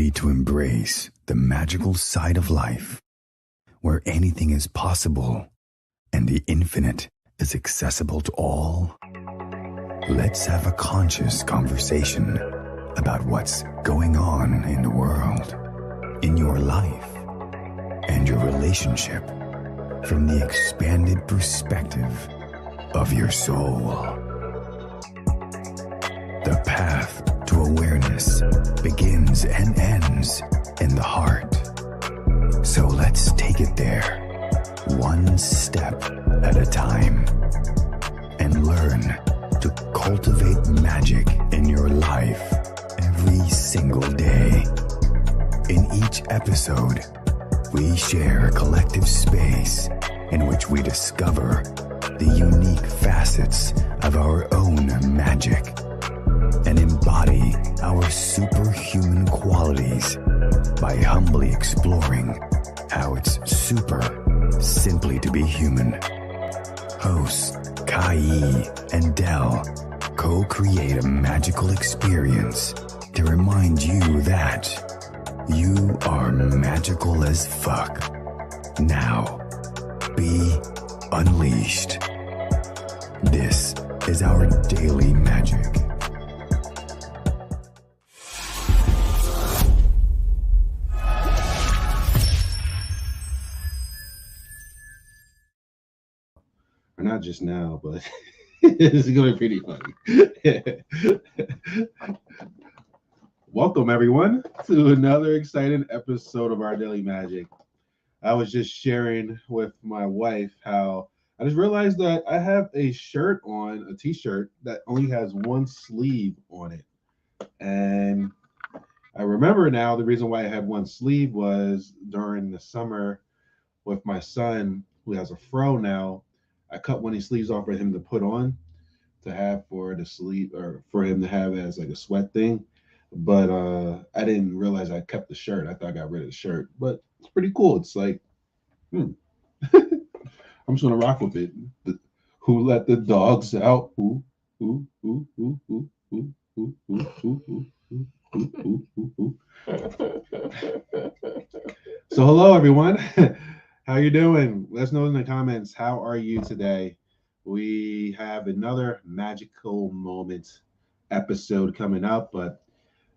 ready to embrace the magical side of life, where anything is possible and the infinite is accessible to all? Let's have a conscious conversation about what's going on in the world, in your life, and your relationship from the expanded perspective of your soul. The path to awareness begins and ends in the heart. So let's take it there, one step at a time, and learn to cultivate magic in your life every single day. In each episode, we share a collective space in which we discover the unique facets of our own magic and embody our superhuman qualities by humbly exploring how it's super simply to be human. Hosts Kai and Dell co-create a magical experience to remind you that you are magical as fuck. Now, be unleashed. This is our daily magic. Or not just now, but it's going pretty funny. Welcome, everyone, to another exciting episode of our Daily Magic. I was just sharing with my wife how I just realized that I have a shirt on, a t-shirt, that only has one sleeve on it. And I remember now the reason why I had one sleeve was during the summer with my son, who has a fro now. I cut one of these sleeves off for him to put on to have for the sleeve, or for him to have as like a sweat thing. But I didn't realize I kept the shirt. I thought I got rid of the shirt, but it's pretty cool. It's like, I'm just gonna rock with it. Who let the dogs out? Who? So hello, everyone. How you doing? Let us know in the comments. How are you today? We have another magical moment episode coming up, but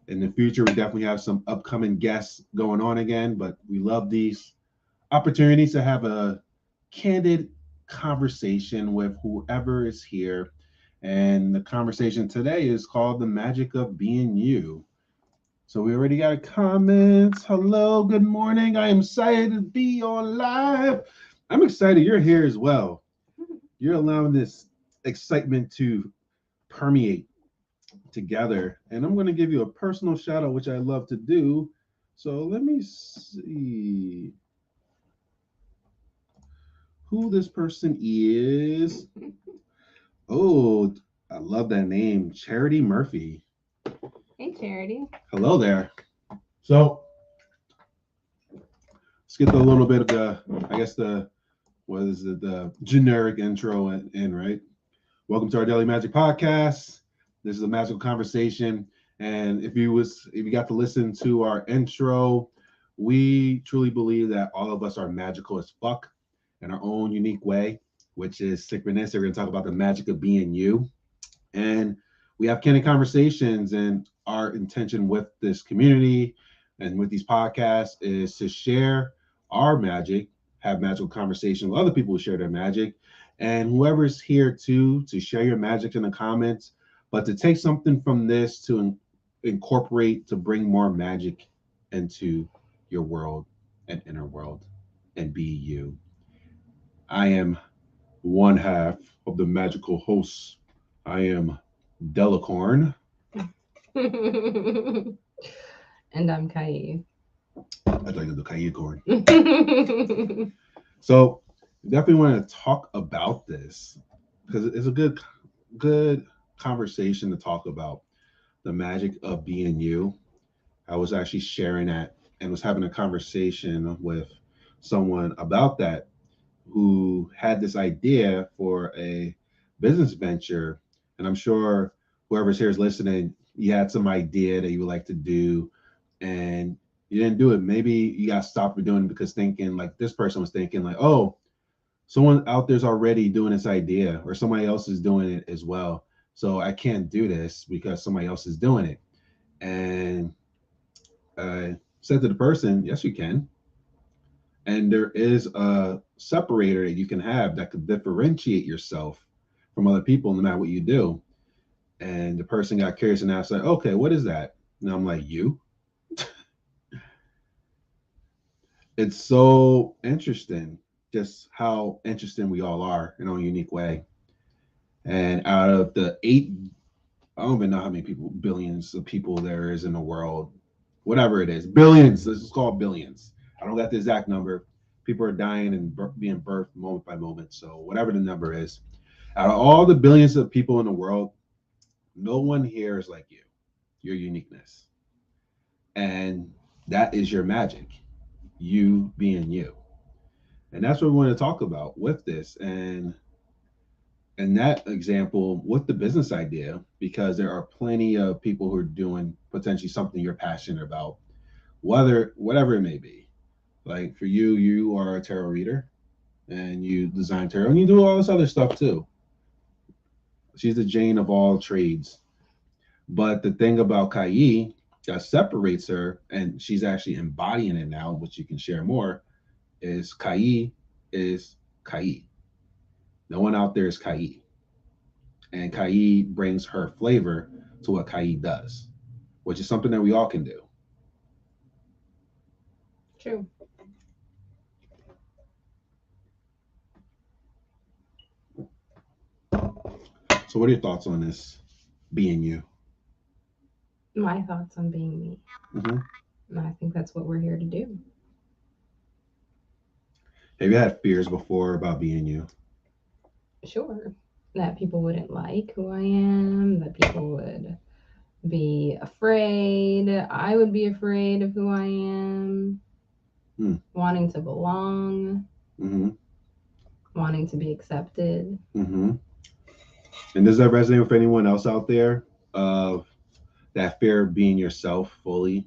in the future, we definitely have some upcoming guests going on again. But we love these opportunities to have a candid conversation with whoever is here. And the conversation today is called The Magic of Being You. So we already got a comment. Hello, good morning. I am excited to be on live. I'm excited you're here as well. You're allowing this excitement to permeate together. And I'm going to give you a personal shout out, which I love to do. So let me see who this person is. Oh, I love that name. Charity Murphy. Hey, Charity. Hello there. So let's get a little bit of the generic intro in, right? Welcome to our Daily Magic Podcast. This is a magical conversation. And if you got to listen to our intro, we truly believe that all of us are magical as fuck in our own unique way, which is synchronicity. We're going to talk about the magic of being you. And we have candid conversations, and our intention with this community and with these podcasts is to share our magic, have magical conversations with other people who share their magic, and whoever's here to share your magic in the comments, but to take something from this to incorporate, to bring more magic into your world and inner world and be you. I am one half of the magical hosts. I am Delacorn. And I'm Kai. I'd like to do Kai Corn. So definitely want to talk about this because it's a good conversation to talk about the magic of being you. I was actually sharing that and was having a conversation with someone about that who had this idea for a business venture. And I'm sure whoever's here is listening, you had some idea that you would like to do, and You didn't do it. Maybe you got stopped doing it because thinking like this person was thinking like, oh, someone out there's already doing this idea or somebody else is doing it as well. So I can't do this because somebody else is doing it. And I said to the person, yes, you can. And there is a separator that you can have that could differentiate yourself from other people no matter what you do. And the person got curious and asked, like, okay, what is that? And I'm like, you? It's so interesting just how interesting we all are in our unique way. And out of the I don't even know how many people, billions of people there is in the world, whatever it is, billions, let's just call it billions. I don't got the exact number. People are dying and being birthed moment by moment. So whatever the number is, out of all the billions of people in the world, no one here is like you, your uniqueness. And that is your magic, you being you. And that's what we want to talk about with this. And that example with the business idea, because there are plenty of people who are doing potentially something you're passionate about, whatever it may be. Like for you, you are a tarot reader and you design tarot and you do all this other stuff too. She's the Jane of all trades. But the thing about Kai that separates her, and she's actually embodying it now, which you can share more, is Kai is Kai. No one out there is Kai. And Kai brings her flavor to what Kai does, which is something that we all can do. True. So what are your thoughts on this being you? My thoughts on being me. Mm-hmm. And I think that's what we're here to do. Have you had fears before about being you? Sure. That people wouldn't like who I am, that people would be afraid. I would be afraid of who I am. Wanting to belong. Mm-hmm. Wanting to be accepted. Mm-hmm. And does that resonate with anyone else out there of that fear of being yourself fully?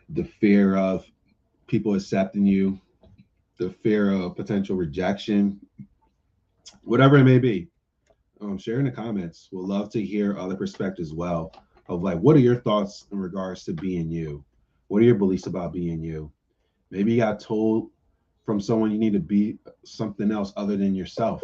The fear of people accepting you, the fear of potential rejection, whatever it may be. Share in the comments. We'll love to hear other perspectives as well of like, what are your thoughts in regards to being you? What are your beliefs about being you? Maybe you got told from someone you need to be something else other than yourself.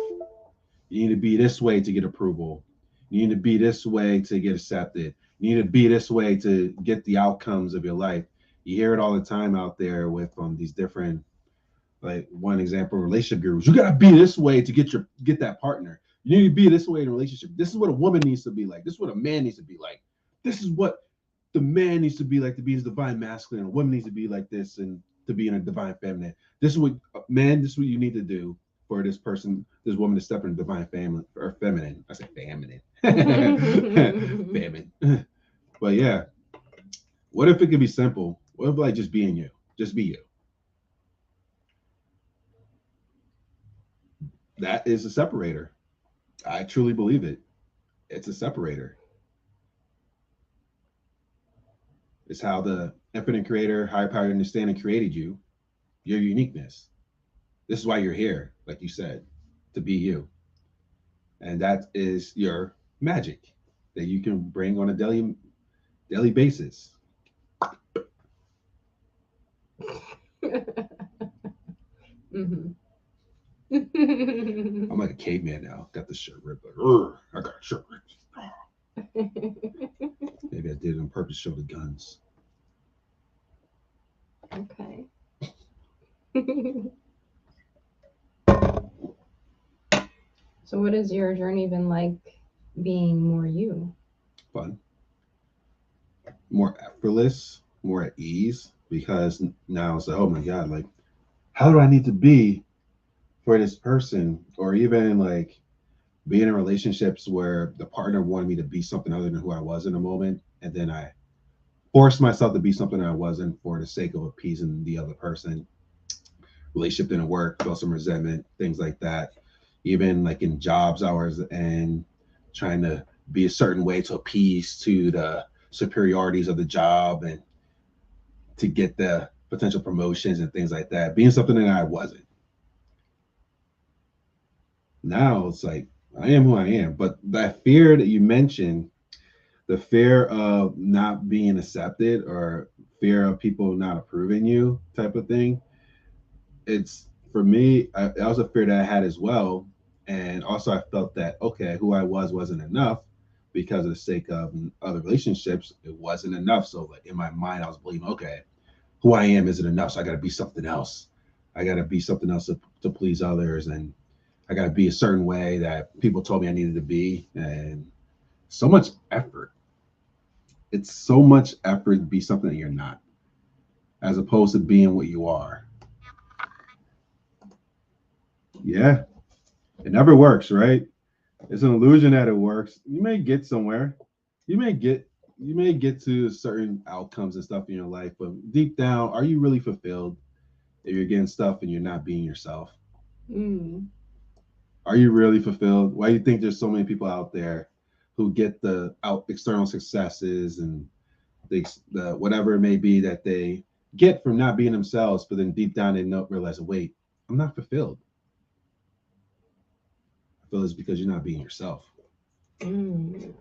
You need to be this way to get approval. You need to be this way to get accepted. You need to be this way to get the outcomes of your life. You hear it all the time out there with these different, like one example, relationship gurus. You gotta be this way to get that partner. You need to be this way in a relationship. This is what a woman needs to be like. This is what a man needs to be like. This is what the man needs to be like to be his divine masculine. A woman needs to be like this and to be in a divine feminine. This is what man. This is what you need to do for this person, this woman to step in divine family or feminine. I say feminine. Feminine. But yeah, what if it could be simple? What if like just being you? Just be you. That is a separator. I truly believe it. It's a separator. It's how the infinite creator, higher power understanding created you, your uniqueness. This is why you're here, like you said, to be you. And that is your magic that you can bring on a daily basis. Mm-hmm. I'm like a caveman now. Got the shirt ripped. Like, I got a shirt ripped. Maybe I did it on purpose to show the guns. Okay. So what has your journey been like being more you? Fun. More effortless, more at ease, because now it's like, oh my God, like, how do I need to be for this person? Or even like being in relationships where the partner wanted me to be something other than who I was in a moment. And then I forced myself to be something I wasn't for the sake of appeasing the other person. Relationship didn't work, felt some resentment, things like that. Even like in jobs hours and trying to be a certain way to appease to the superiorities of the job and to get the potential promotions and things like that, being something that I wasn't. Now it's like I am who I am. But that fear that you mentioned, the fear of not being accepted or fear of people not approving you type of thing, it's for me, that was a fear that I had as well. And also I felt that, okay, who I was wasn't enough because of the sake of other relationships. It wasn't enough. So like in my mind, I was believing, okay, who I am isn't enough. So I got to be something else. I got to be something else to please others. And I got to be a certain way that people told me I needed to be. And so much effort. It's so much effort to be something that you're not, as opposed to being what you are. Yeah, it never works, right? It's an illusion that it works. You may get somewhere. You may get you may get to certain outcomes and stuff in your life, but deep down, are you really fulfilled if you're getting stuff and you're not being yourself? Mm. Are you really fulfilled? Why do you think there's so many people out there who get the out external successes and the whatever it may be that they get from not being themselves, but then deep down they don't realize, wait, I'm not fulfilled. I feel it's because you're not being yourself. Mm.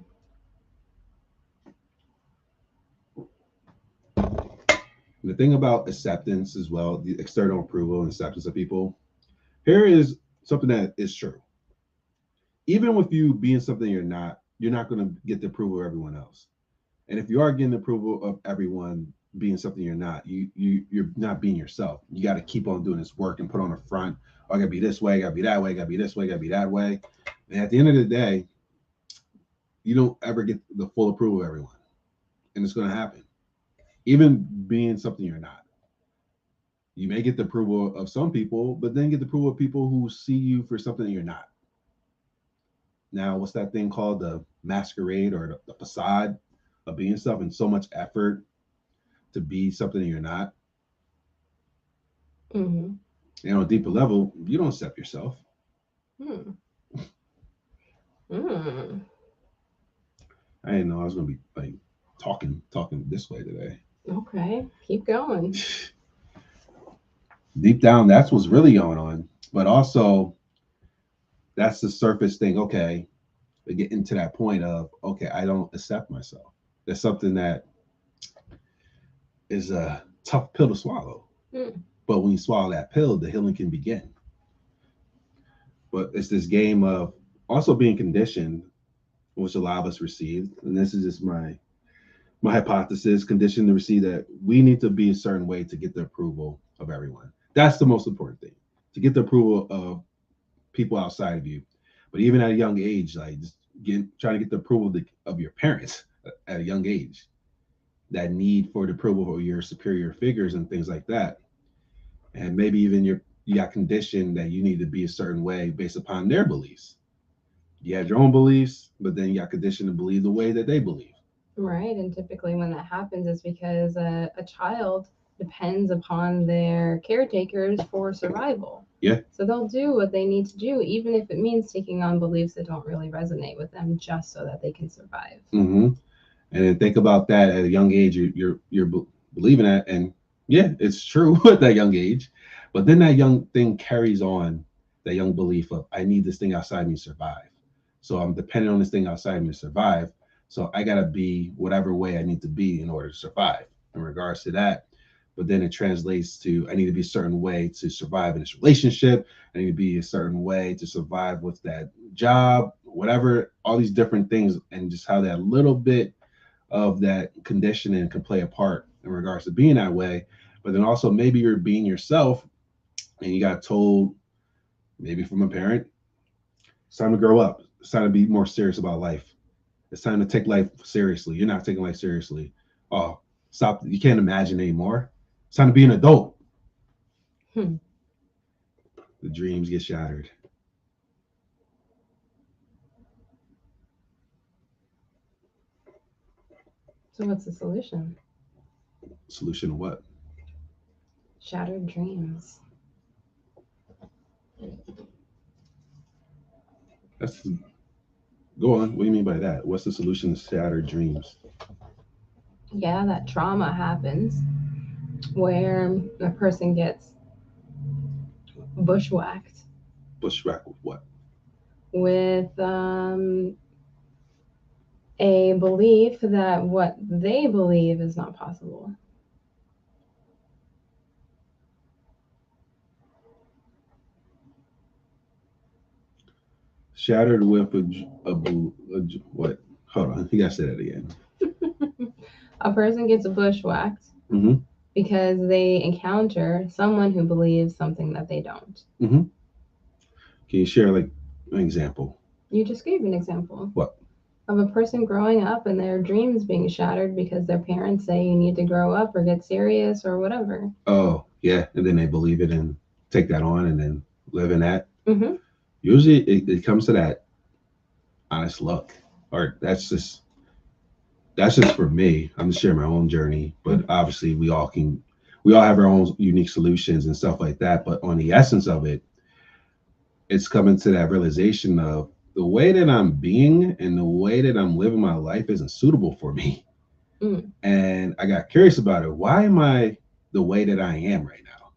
And the thing about acceptance as well, the external approval and acceptance of people, here is something that is true. Even with you being something you're not going to get the approval of everyone else. And if you are getting the approval of everyone being something you're not, you're not being yourself. You got to keep on doing this work and put on a front. Oh, I got to be this way, I got to be that way, I got to be this way, I got to be that way. And at the end of the day, you don't ever get the full approval of everyone. And it's going to happen. Even being something you're not. You may get the approval of some people, but then get the approval of people who see you for something that you're not. Now, what's that thing called? The masquerade or the facade of being stuff, and so much effort to be something that you're not. Mm-hmm. And on a deeper level, you don't accept yourself. Mm. Mm. I didn't know I was gonna be like talking this way today. Okay, keep going. Deep down, that's what's really going on. But also, that's the surface thing. Okay, we get into that point of okay, I don't accept myself. That's something that is a tough pill to swallow. Mm. But when you swallow that pill, the healing can begin. But it's this game of also being conditioned, which a lot of us receive. And this is just my hypothesis, conditioned to receive that we need to be a certain way to get the approval of everyone. That's the most important thing, to get the approval of people outside of you. But even at a young age, like just trying to get the approval of your parents at a young age, that need for the approval of your superior figures and things like that. And maybe even you got conditioned that you need to be a certain way based upon their beliefs. You have your own beliefs, but then you got conditioned to believe the way that they believe. Right, and typically when that happens, it's because a child depends upon their caretakers for survival. Yeah. So they'll do what they need to do, even if it means taking on beliefs that don't really resonate with them, just so that they can survive. Mm-hmm. And then think about that at a young age. You're believing that, and yeah, it's true at that young age. But then that young thing carries on that young belief of I need this thing outside me to survive. So I'm dependent on this thing outside me to survive. So I gotta be whatever way I need to be in order to survive in regards to that. But then it translates to I need to be a certain way to survive in this relationship. I need to be a certain way to survive with that job, whatever, all these different things, and just how that little bit of that conditioning can play a part in regards to being that way. But then also maybe you're being yourself and you got told maybe from a parent, it's time to grow up. It's time to be more serious about life. It's time to take life seriously. You're not taking life seriously. Oh, stop. You can't imagine anymore. It's time to be an adult. Hmm. The dreams get shattered. So what's the solution? Solution to what? Shattered dreams. That's Go on. What do you mean by that? What's the solution to shattered dreams? Yeah, that trauma happens. where a person gets bushwhacked Bushwhack with what? with a belief that what they believe is not possible. Shattered with what? Hold on, you gotta say that again. A person gets bushwhacked Mm-hmm. because they encounter someone who believes something that they don't. Mm-hmm. Can you share like an example? You just gave an example. What? Of a person growing up and their dreams being shattered because their parents say you need to grow up or get serious or whatever. Oh, yeah, and then they believe it and take that on and then live in that. Mm-hmm. Usually, it comes to that honest luck, or that's just for me. I'm just sharing my own journey, but obviously we all have our own unique solutions and stuff like that. But on the essence of it, it's coming to that realization of the way that I'm being and the way that I'm living my life isn't suitable for me. Mm. And I got curious about it. Why am I the way that I am right now?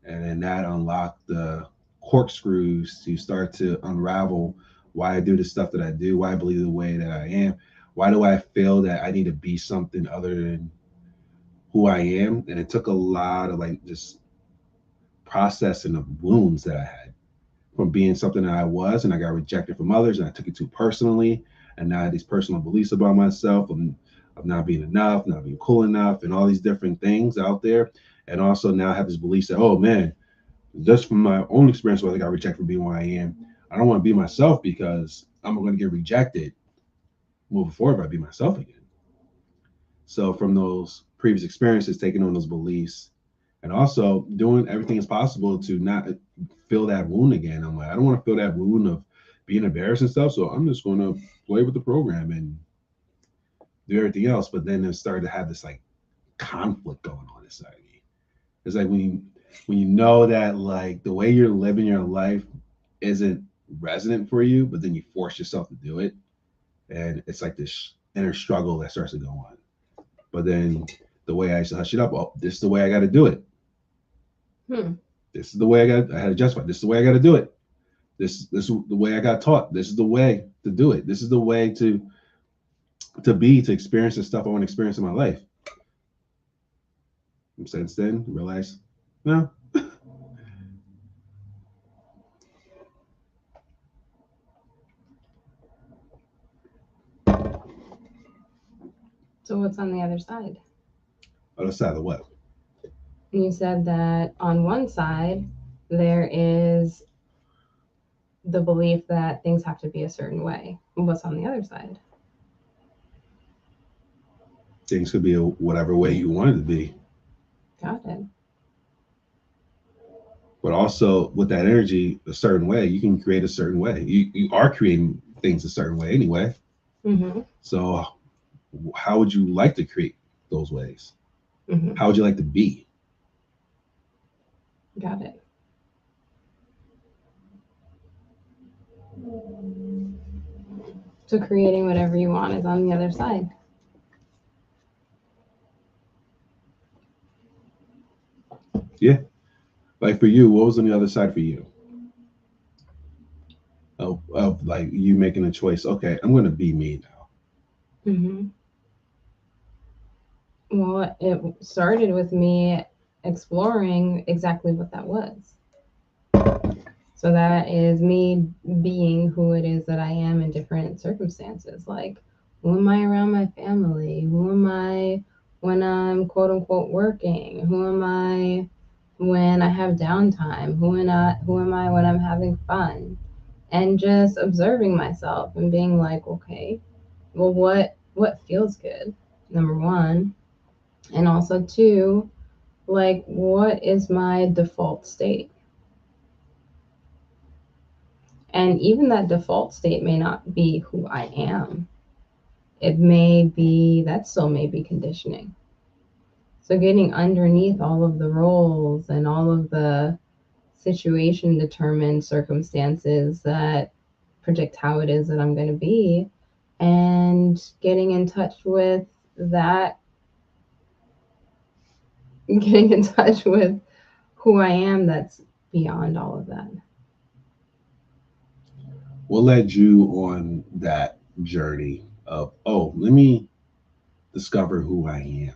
And then that unlocked the corkscrews to start to unravel why I do the stuff that I do, why I believe the way that I am. Why do I feel that I need to be something other than who I am? And it took a lot of like just processing of wounds that I had from being something that I was, and I got rejected from others, and I took it too personally. And now I had these personal beliefs about myself of not being enough, not being cool enough, and all these different things out there. And also now I have this belief that, oh man, just from my own experience where I got rejected from being who I am, I don't want to be myself because I'm going to get rejected moving forward if I be myself again. So from those previous experiences, taking on those beliefs, and also doing everything as possible to not feel that wound again. I'm like, I don't want to feel that wound of being embarrassed and stuff. So I'm just going to play with the program and do everything else. But then it started to have this like conflict going on inside me. It's like when you know that like the way you're living your life isn't resonant for you, but then you force yourself to do it, and it's like this inner struggle that starts to go on. But then the way I used to hush it up, oh, this is the way I got to do it. This is the way I had to justify. This is the way I got to do it. This is the way I got taught. This is the way to do it. This is the way to experience the stuff I want to experience in my life. And since then, realize, no. So what's on the other side? Other side of what? You said that on one side there is the belief that things have to be a certain way. What's on the other side? Things could be whatever way you want it to be. Got it. But also with that energy, a certain way, you can create a certain way. You are creating things a certain way anyway. Mm-hmm. So how would you like to create those ways? Mm-hmm. How would you like to be? Got it. So creating whatever you want is on the other side. Yeah. Like for you, what was on the other side for you? Of like you making a choice. Okay, I'm going to be me now. Mm-hmm. Well, it started with me exploring exactly what that was. So that is me being who it is that I am in different circumstances. Like, who am I around my family? Who am I when I'm quote unquote working? Who am I when I have downtime? Who am I when I'm having fun? And just observing myself and being like, okay, well, what feels good? Number one, and also two, like, what is my default state? And even that default state may not be who I am. It may be, that still may be conditioning. So getting underneath all of the roles and all of the situation determined circumstances that predict how it is that I'm going to be, and getting in touch with that getting in touch with who I am that's beyond all of that. What led you on that journey of, oh, let me discover who I am?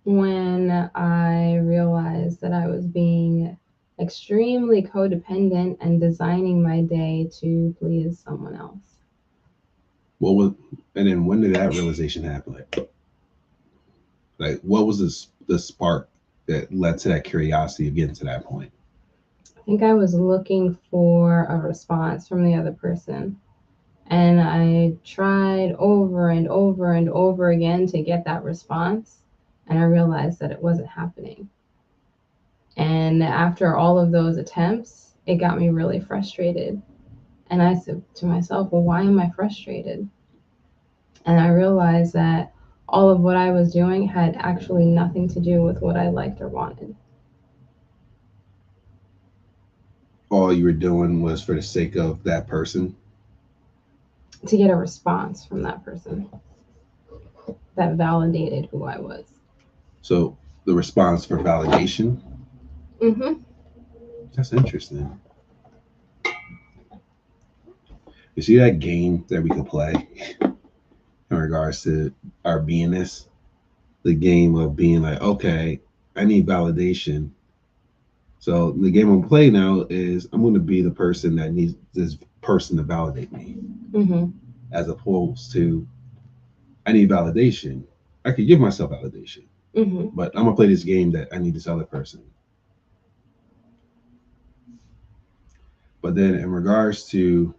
When I realized that I was being extremely codependent and designing my day to please someone else. What was, and then when did that realization happen? Like what was the spark that led to that curiosity of getting to that point? I think I was looking for a response from the other person. And I tried over and over and over again to get that response. And I realized that it wasn't happening. And after all of those attempts, it got me really frustrated. And I said to myself, well, why am I frustrated? And I realized that all of what I was doing had actually nothing to do with what I liked or wanted. All you were doing was for the sake of that person. To get a response from that person that validated who I was. So the response for validation. Mm-hmm. That's interesting. You see that game that we could play in regards to our beingness? The game of being like, okay, I need validation. So the game I'm playing now is I'm going to be the person that needs this person to validate me, Mm-hmm. as opposed to I need validation. I could give myself validation, Mm-hmm. but I'm gonna play this game that I need this other person. But then in regards to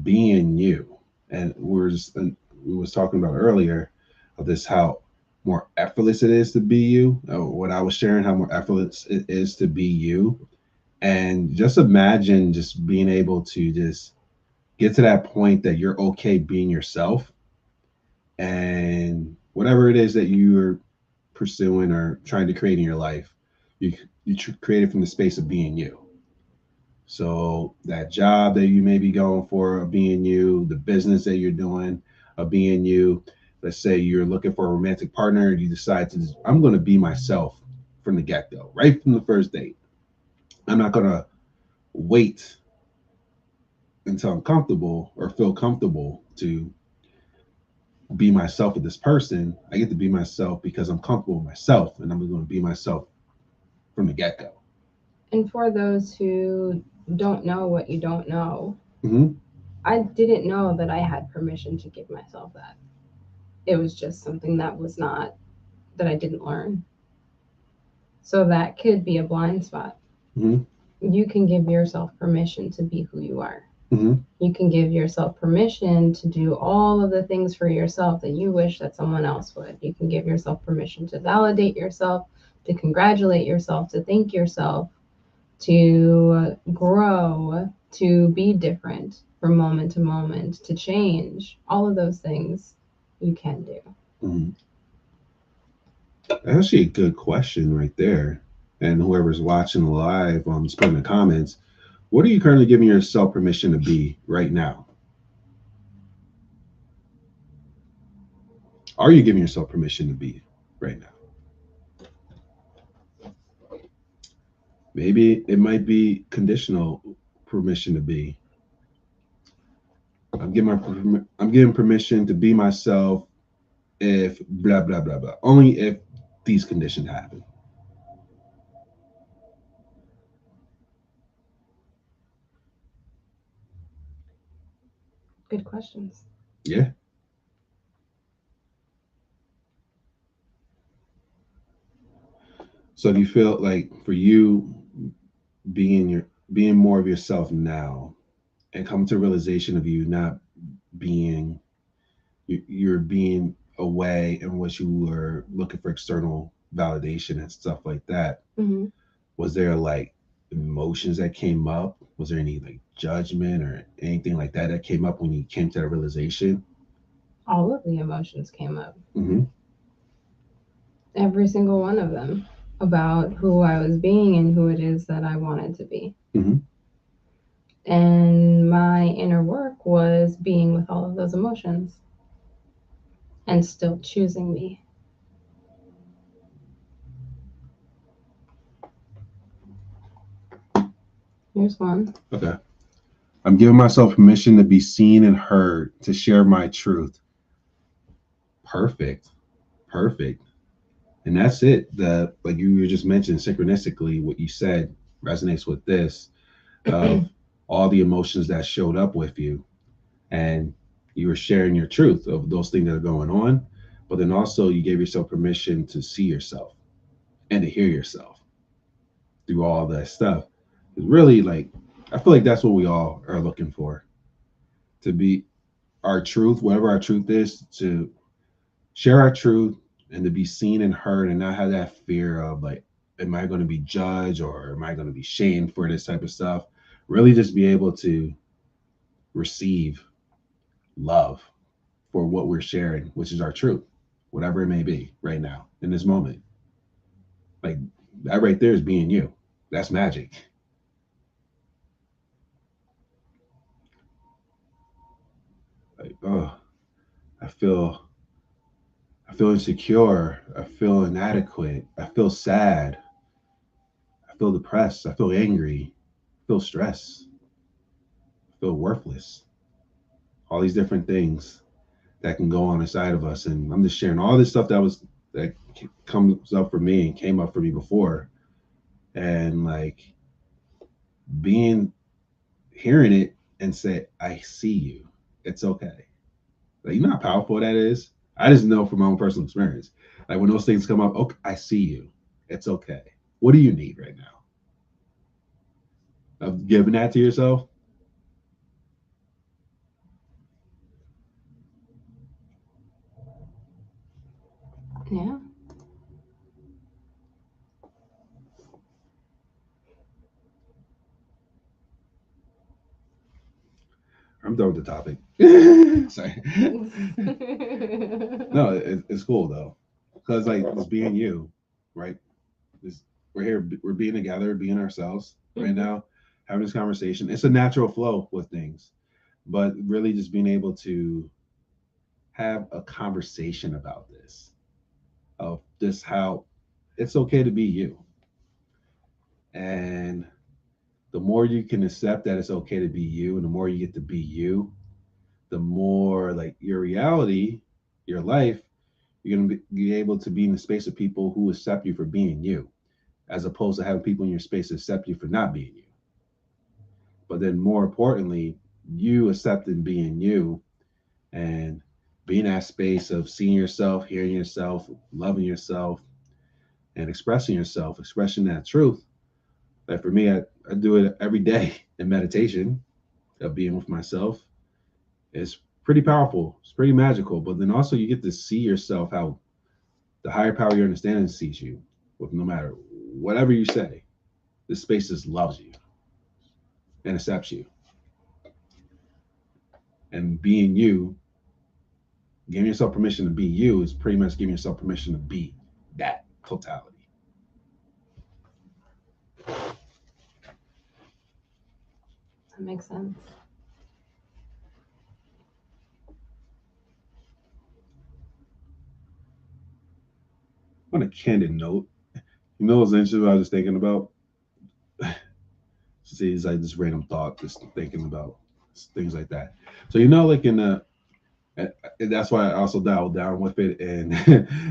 being you, and we was talking about earlier of this how more effortless it is to be you. What I was sharing, how more effortless it is to be you, and just imagine just being able to just get to that point that you're okay being yourself, and whatever it is that you're pursuing or trying to create in your life, you create it from the space of being you. So that job that you may be going for of being you, the business that you're doing of being you. Let's say you're looking for a romantic partner, you decide to, I'm going to be myself from the get go, right from the first date. I'm not going to wait until I'm comfortable or feel comfortable to be myself with this person. I get to be myself because I'm comfortable with myself, and I'm going to be myself from the get go. And for those who don't know what you don't know, Mm-hmm. I didn't know that I had permission to give myself that. It was just something that was not, that I didn't learn. So that could be a blind spot. Mm-hmm. You can give yourself permission to be who you are. Mm-hmm. You can give yourself permission to do all of the things for yourself that you wish that someone else would. You can give yourself permission to validate yourself, to congratulate yourself, to thank yourself, to grow, to be different from moment to moment, to change. All of those things you can do. Mm-hmm. That's actually a good question right there. And whoever's watching live, just put in the comments, what are you currently giving yourself permission to be right now? Are you giving yourself permission to be right now? Maybe it might be conditional permission to be. I'm giving permission to be myself if blah blah blah blah. Only if these conditions happen. Good questions. Yeah. So do you feel like for you being more of yourself now and come to a realization of you not being you're being away in which you were looking for external validation and stuff like that, Mm-hmm. was there like emotions that came up? Was there any like judgment or anything like that that came up when you came to that realization? All of the emotions came up. Mm-hmm. Every single one of them about who I was being and who it is that I wanted to be. Mm-hmm. And my inner work was being with all of those emotions and still choosing me. Here's one. Okay. I'm giving myself permission to be seen and heard, to share my truth. Perfect. Perfect. And that's it. The like you just mentioned synchronistically, what you said resonates with this of all the emotions that showed up with you. And you were sharing your truth of those things that are going on. But then also you gave yourself permission to see yourself and to hear yourself through all that stuff. It's really like I feel like that's what we all are looking for. To be our truth, whatever our truth is, to share our truth and to be seen and heard and not have that fear of like, am I going to be judged or am I going to be shamed for this type of stuff? Really just be able to receive love for what we're sharing, which is our truth, whatever it may be right now in this moment. Like that right there is being you. That's magic. Like, oh, I feel I feel insecure. I feel inadequate. I feel sad. I feel depressed. I feel angry. I feel stressed. I feel worthless. All these different things that can go on inside of us. And I'm just sharing all this stuff that comes up for me and came up for me before. And like being hearing it and say, I see you. It's okay. Like you know how powerful that is? I just know from my own personal experience. Like when those things come up, okay, I see you. It's okay. What do you need right now? Of giving that to yourself. Yeah. I'm done with the topic. Sorry. No, it's cool though, because like it's being you, right? It's, we're here, we're being together, being ourselves right now, having this conversation. It's a natural flow with things, but really just being able to have a conversation about this, of just how it's okay to be you, and the more you can accept that it's okay to be you, and the more you get to be you, the more like your reality, your life, you're going to be able to be in the space of people who accept you for being you, as opposed to having people in your space accept you for not being you. But then more importantly, you accepting being you and being that space of seeing yourself, hearing yourself, loving yourself, and expressing yourself, expressing that truth. Like for me, I do it every day in meditation of being with myself. It's pretty powerful. It's pretty magical. But then also you get to see yourself how the higher power your understanding sees you with no matter whatever you say. This space just loves you and accepts you. And being you, giving yourself permission to be you is pretty much giving yourself permission to be that totality. That makes sense. On a candid note, you know what's interesting what I was thinking about? See, it's like this random thought, just thinking about things like that. So you know, like in the and that's why I also dialed down with it in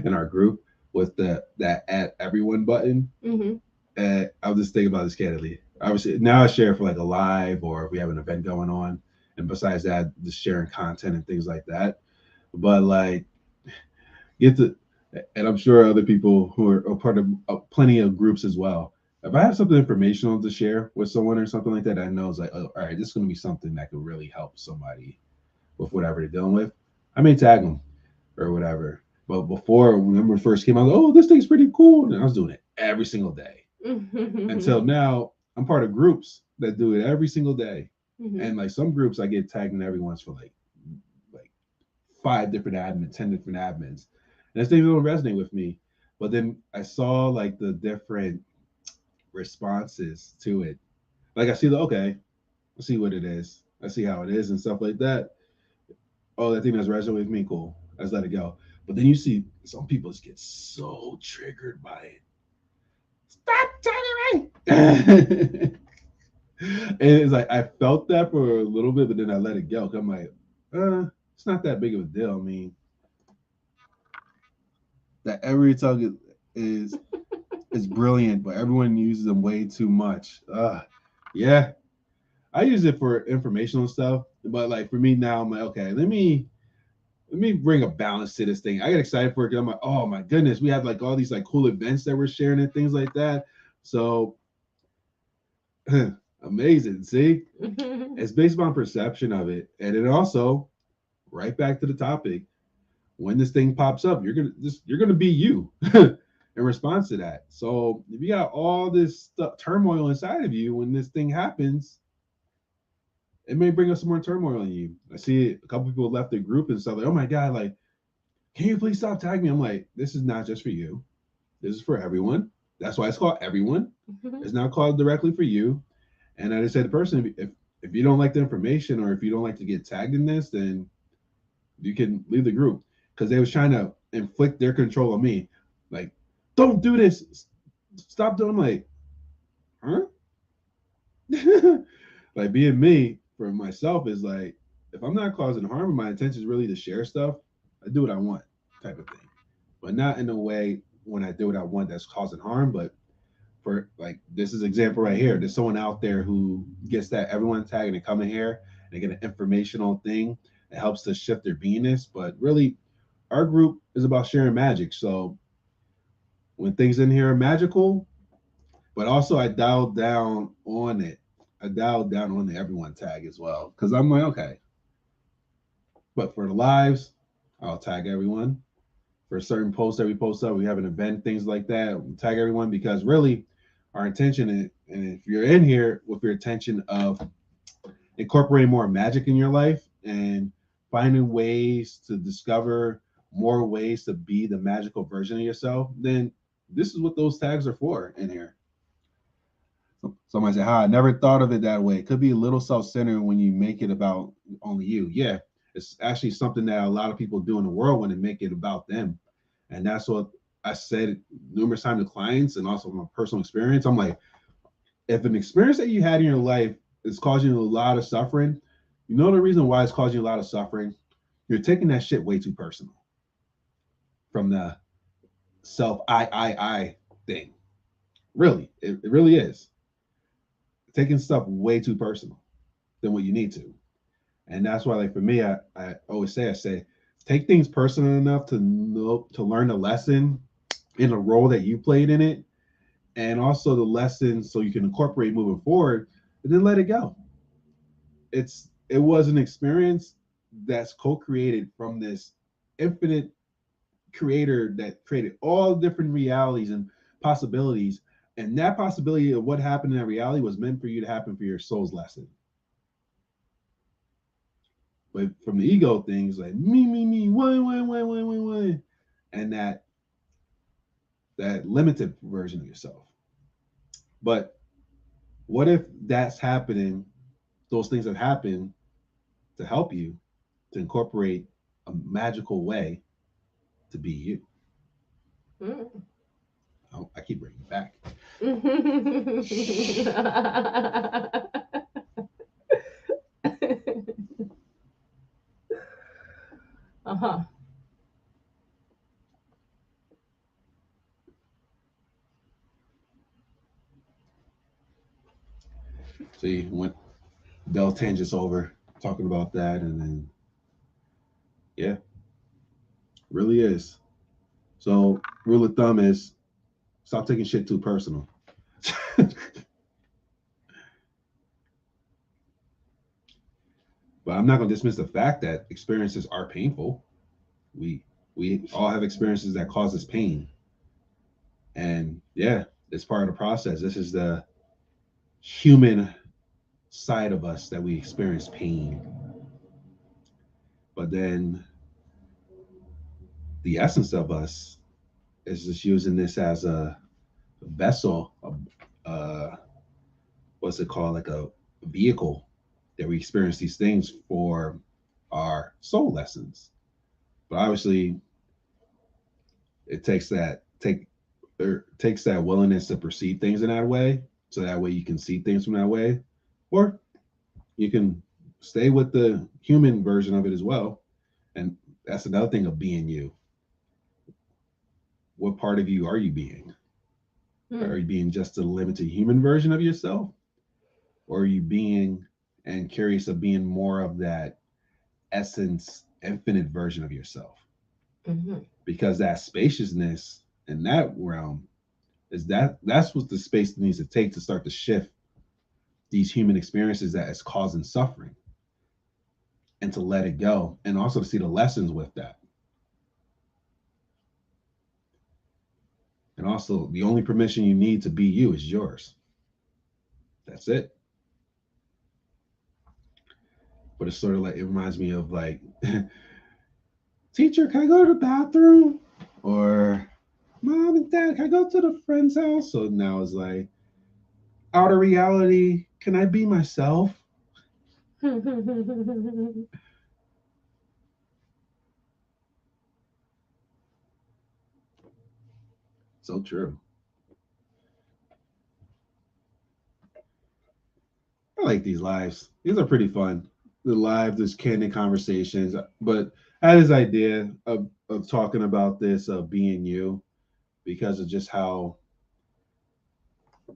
in our group with the that add everyone button. Mm-hmm. And I was just thinking about this candidly. Obviously, now I share for like a live or if we have an event going on, and besides that, just sharing content and things like that. But like, get to, and I'm sure other people who are part of plenty of groups as well. If I have something informational to share with someone or something like that, I know it's like, oh, all right, this is going to be something that could really help somebody with whatever they're dealing with. I may tag them or whatever. But before, when we first came out, oh, this thing's pretty cool. And I was doing it every single day. Until now, I'm part of groups that do it every single day. And like some groups, I get tagged in every once for like 5 different admins, 10 different admins. And this thing don't resonate with me. But then I saw like the different responses to it. Like I see okay, I see what it is. I see how it is and stuff like that. Oh, that thing that's resonating with me, cool. Let's let it go. But then you see some people just get so triggered by it. Stop telling me. And it's like I felt that for a little bit, but then I let it go. 'Cause I'm like, it's not that big of a deal. I mean, that every tug is is brilliant, but everyone uses them way too much. Yeah, I use it for informational stuff, but like for me now, I'm like, okay, let me bring a balance to this thing. I get excited for it because I'm like, oh my goodness, we have like all these like cool events that we're sharing and things like that. So amazing. See, it's based on perception of it, and it also right back to the topic. When this thing pops up, you're gonna be you in response to that. So if you got all this stuff, turmoil inside of you, when this thing happens, it may bring up some more turmoil in you. I see a couple people left the group and stuff like, oh my god, like, can you please stop tagging me? I'm like, this is not just for you. This is for everyone. That's why it's called everyone. It's not called directly for you. And I just said, the person, if you don't like the information or if you don't like to get tagged in this, then you can leave the group, because they was trying to inflict their control on me. Like, don't do this. Stop doing. I'm like, huh? Like being me for myself is like, if I'm not causing harm and my intention is really to share stuff, I do what I want, type of thing. But not in a way when I do what I want that's causing harm. But for like this is example right here. There's someone out there who gets that everyone tag and they come in here and they get an informational thing. It helps to shift their beingness. But really, our group is about sharing magic. So when things in here are magical, but also I dialed down on it. I dialed down on the everyone tag as well. Because I'm like, okay. But for the lives, I'll tag everyone. For certain posts that we post up, we have an event, things like that. We tag everyone because really our intention is, and if you're in here with your intention of incorporating more magic in your life and finding ways to discover more ways to be the magical version of yourself, then this is what those tags are for in here. Somebody said, "Hi, I never thought of it that way. It could be a little self-centered when you make it about only you." Yeah, it's actually something that a lot of people do in the world when they make it about them, and that's what I said numerous times to clients and also from a personal experience. I'm like, if an experience that you had in your life is causing you a lot of suffering, you know the reason why it's causing you a lot of suffering? You're taking that shit way too personal from the self I thing. Really, it really is taking stuff way too personal than what you need to. And that's why, like for me, I always say, I say, take things personal enough to know to learn the lesson in the role that you played in it, and also the lessons so you can incorporate moving forward, and then let it go. It was an experience that's co-created from this infinite creator that created all different realities and possibilities. And that possibility of what happened in that reality was meant for you to happen for your soul's lesson. But from the ego things like me, why, and that limited version of yourself. But what if that's happening? Those things have happened to help you to incorporate a magical way to be you. Oh, I keep bringing it back. Uh-huh. See, when Dell tangents over talking about that, and then yeah, really is. So rule of thumb is stop taking shit too personal. But I'm not gonna dismiss the fact that experiences are painful. We all have experiences that cause us pain. And yeah, it's part of the process. This is the human side of us that we experience pain. But then the essence of us is just using this as a vessel, what's it called, like a vehicle that we experience these things for our soul lessons. But obviously, it takes that willingness to perceive things in that way, so that way you can see things from that way. Or you can stay with the human version of it as well. And that's another thing of being you. What part of you are you being? Are you being just a limited human version of yourself? Or are you being and curious of being more of that essence, infinite version of yourself? Mm-hmm. Because that spaciousness in that realm that's what the space needs to take to start to shift these human experiences that is causing suffering, and to let it go, and also to see the lessons with that. And also, the only permission you need to be you is yours. That's it. But it's sort of like, it reminds me of like, teacher, can I go to the bathroom? Or mom and dad, can I go to the friend's house? So now it's like, outer reality, can I be myself? So true. I like these lives. These are pretty fun. The live, there's candid conversations. But I had this idea of talking about this, of being you, because of just how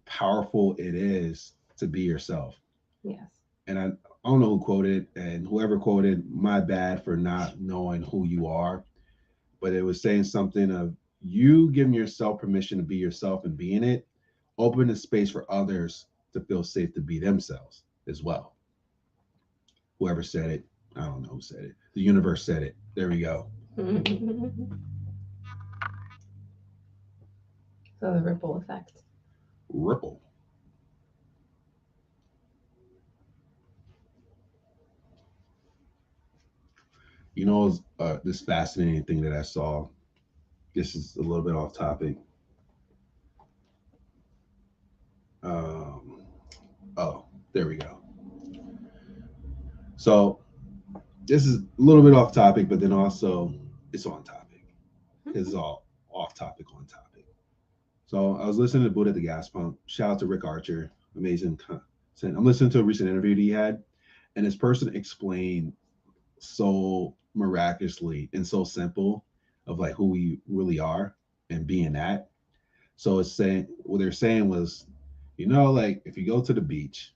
powerful it is to be yourself. Yes. And I don't know who quoted, and whoever quoted, my bad for not knowing who you are, but it was saying something of you giving yourself permission to be yourself and being it, open a space for others to feel safe to be themselves as well. Whoever said it, I don't know who said it. The universe said it. There we go. So the ripple effect. Ripple. You know, this fascinating thing that I saw. This is a little bit off topic. Um, oh, there we go. So this is a little bit off topic, but then also it's on topic because it's all off topic on topic. So I was listening to Buddha at the Gas Pump. Shout out to Rick Archer, amazing content. I'm listening to a recent interview that he had, and this person explained so miraculously and so simple of like who we really are and being that. So it's saying, what they're saying was, like if you go to the beach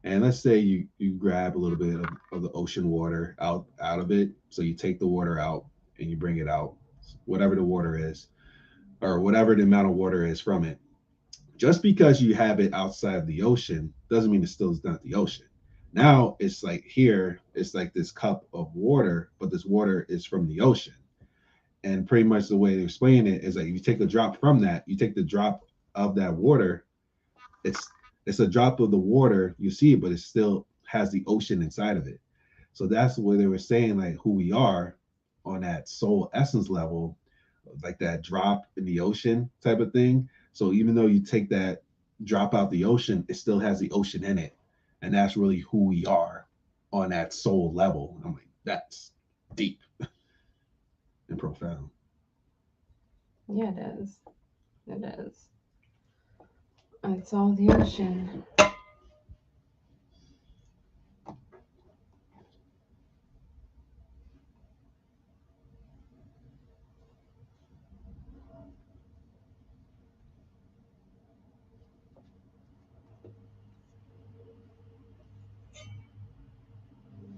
and let's say you grab a little bit of the ocean water out of it, so you take the water out and you bring it out, whatever the water is, or whatever the amount of water is from it. Just because you have it outside of the ocean doesn't mean it still is not the ocean. Now it's like here, it's like this cup of water, but this water is from the ocean. And pretty much the way they explain it is like you take a drop from that, you take the drop of that water, it's it's a drop of the water, you see it, but it still has the ocean inside of it. So that's where they were saying like who we are on that soul essence level, like that drop in the ocean type of thing. So even though you take that drop out the ocean, it still has the ocean in it. And that's really who we are on that soul level. I'm like, that's deep and profound. Yeah, it is. It is. It's all the ocean.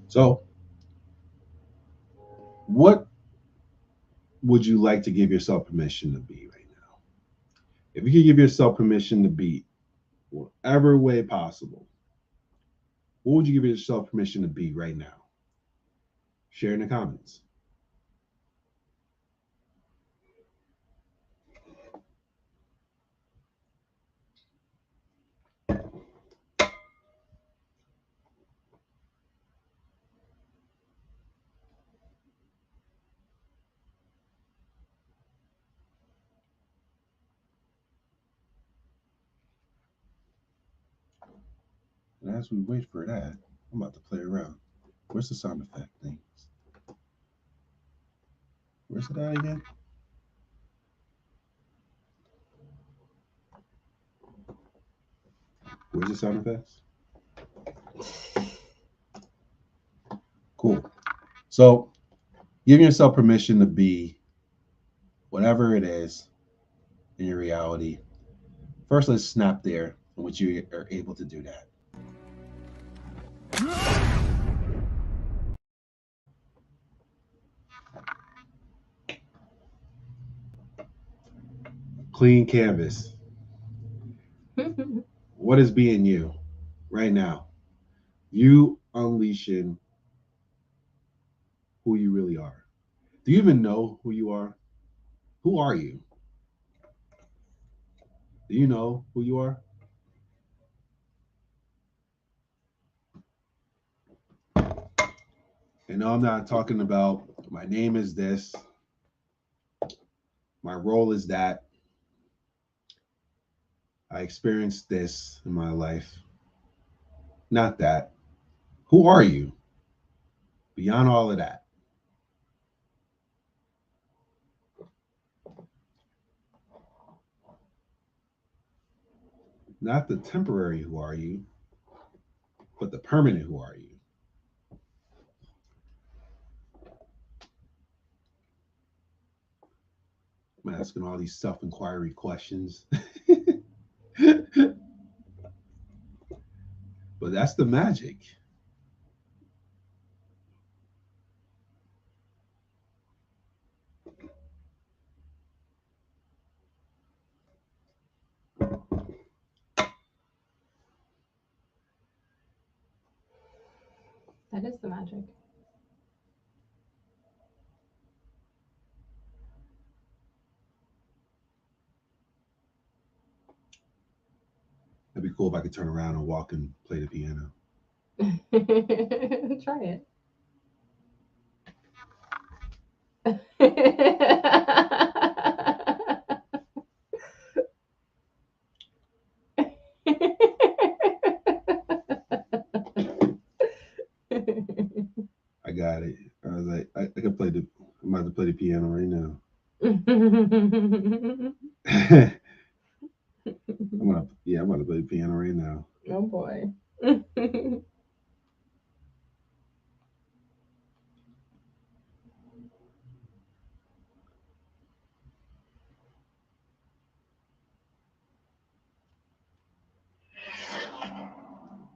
So, what would you like to give yourself permission to be right now? If you could give yourself permission to be whatever way possible, what would you give yourself permission to be right now? Share in the comments. And as we wait for that, I'm about to play around. Where's the sound effect thing? Where's it at again? Where's the sound effects? So, giving yourself permission to be whatever it is in your reality. First, let's snap there in which you are able to do that. Clean canvas. What is being you right now? You unleashing who you really are. Do you even know who you are? Who are you? Do you know who you are? And no, I'm not talking about my name is this, my role is that, I experienced this in my life. Not that. Who are you beyond all of that? Not the temporary who are you, but the permanent who are you? I'm asking all these self inquiry questions. But that's the magic. That is the magic. It'd be cool if I could turn around and walk and play the piano. Try it. I got it. I was like, I could play the. I'm about to play the piano right now. I'm gonna play the piano right now. Oh boy.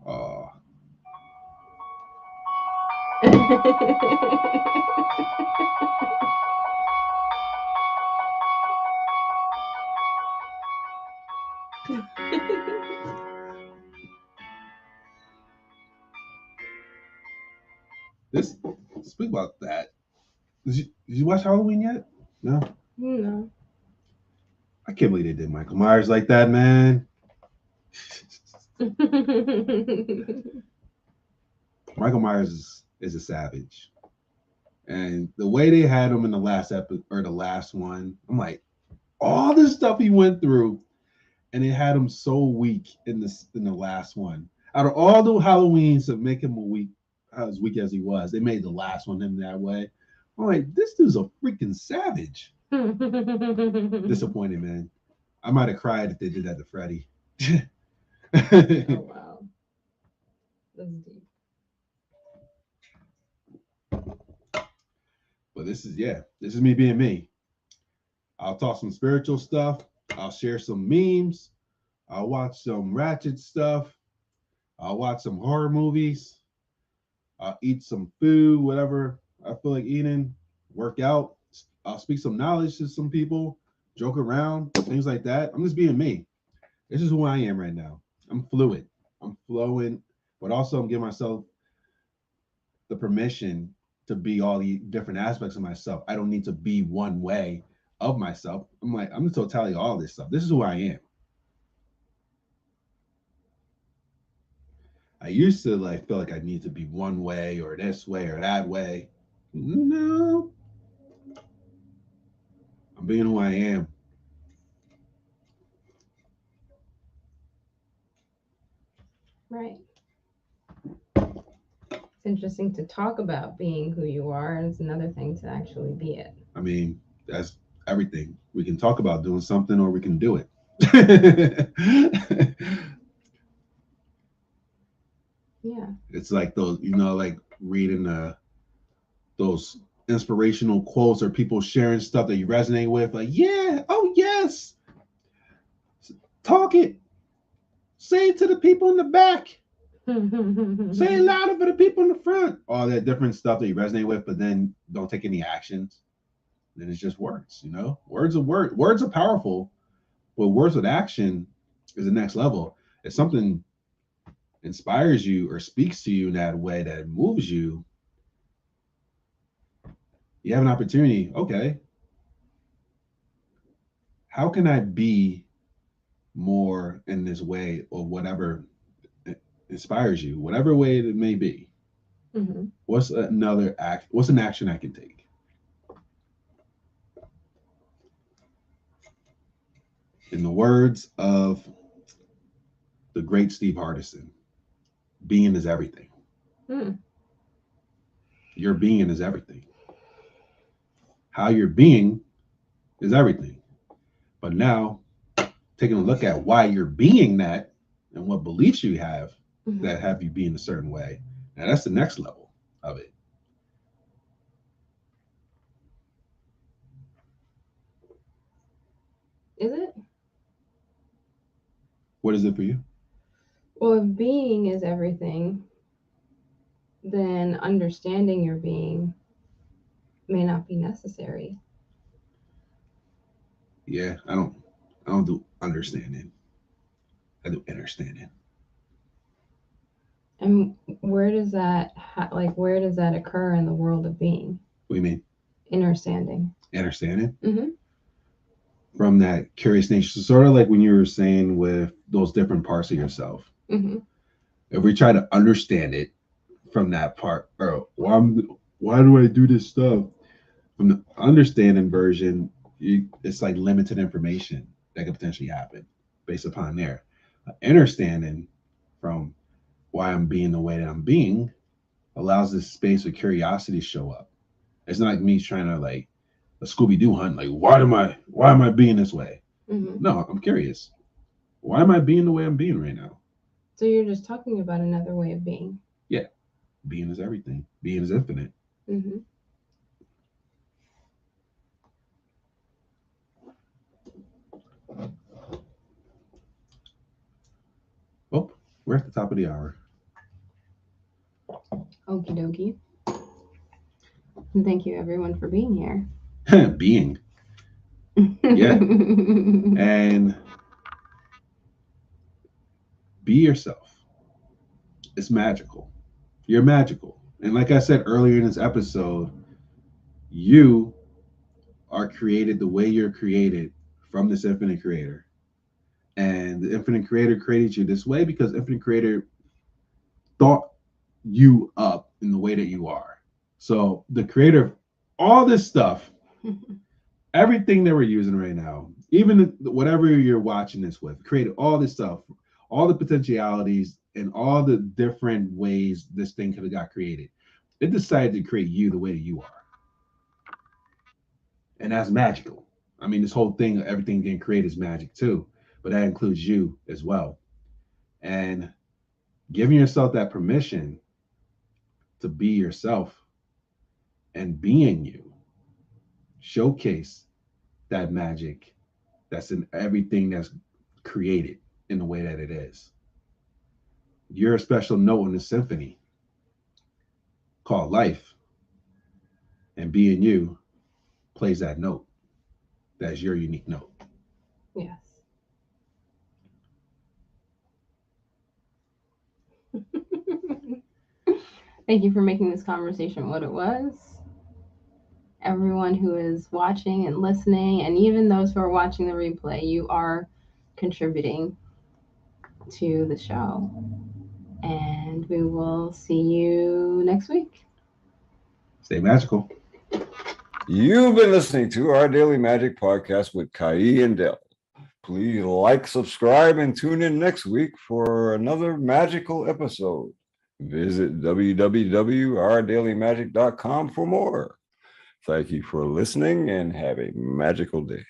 Oh, this. Speak about that. Did you watch Halloween yet? No. No. I can't believe they did Michael Myers like that, man. Michael Myers is a savage, and the way they had him in the last episode or the last one, I'm like, all the stuff he went through, and it had him so weak in the last one. Out of all the Halloweens that make him as weak as he was, they made the last one him that way. I'm like, this dude's a freaking savage. Disappointed, man. I might have cried if they did that to Freddy. Oh wow. That's deep. But this is me being me. I'll talk some spiritual stuff. I'll share some memes. I'll watch some ratchet stuff. I'll watch some horror movies. I'll eat some food, whatever I feel like eating. Work out. I'll speak some knowledge to some people. Joke around, things like that. I'm just being me. This is who I am right now. I'm fluid. I'm flowing, but also I'm giving myself the permission to be all the different aspects of myself. I don't need to be one way of myself. I'm like, I'm the totality of all this stuff. This is who I am. I used to feel like I need to be one way or this way or that way. No. I'm being who I am. Right. It's interesting to talk about being who you are. It's another thing to actually be it. I mean, that's everything. We can talk about doing something or we can do it. Yeah. It's like those, like reading those inspirational quotes or people sharing stuff that you resonate with, like, yeah, oh yes, talk it, say it to the people in the back, say it louder for the people in the front, all that different stuff that you resonate with, but then don't take any actions. Then it's just words, you know. Words are powerful, but words with action is the next level. If something inspires you or speaks to you in that way that moves you, you have an opportunity. Okay, how can I be more in this way, or whatever inspires you, whatever way it may be? Mm-hmm. What's another act? What's an action I can take? In the words of the great Steve Hardison, being is everything. Your being is everything. How you're being is everything. But now, taking a look at why you're being that and what beliefs you have that have you being a certain way. Now, that's the next level of it. Is it? What is it for you? Well, if being is everything, then understanding your being may not be necessary. Yeah, I don't do understanding. I do understanding. And where does that where does that occur in the world of being? What do you mean? Understanding. Understanding? Mm-hmm. From that curious nature. So sort of like when you were saying with those different parts of yourself. Mm-hmm. If we try to understand it from that part, or why do I do this stuff? From the understanding version, it's like limited information that could potentially happen based upon there. Understanding from why I'm being the way that I'm being allows this space of curiosity to show up. It's not like me trying to like a Scooby-Doo hunt, like why am I being this way? Mm-hmm. No, I'm curious. Why am I being the way I'm being right now? So you're just talking about another way of being. Yeah. Being is everything. Being is infinite. Mm-hmm. Oh, we're at the top of the hour. Okie dokie. And thank you everyone for being here. Being. Yeah. And be yourself. It's magical. You're magical. And like I said earlier in this episode, you are created the way you're created from this infinite creator. And the infinite creator created you this way because infinite creator thought you up in the way that you are. So the creator of all this stuff, everything that we're using right now, even whatever you're watching this with, created all this stuff, all the potentialities and all the different ways this thing could have got created. It decided to create you the way that you are. And that's magical. I mean, this whole thing, everything getting created is magic too, but that includes you as well. And giving yourself that permission to be yourself and being you, showcase that magic that's in everything that's created in the way that it is. You're a special note in the symphony called life, and being you plays that note. That's your unique note. Yes. Thank you for making this conversation what it was. Everyone who is watching and listening, and even those who are watching the replay, you are contributing to the show. And we will see you next week. Stay magical. You've been listening to our Daily Magic Podcast with Kai and Dell. Please like, subscribe, and tune in next week for another magical episode. Visit www.ourdailymagic.com for more. Thank you for listening and have a magical day.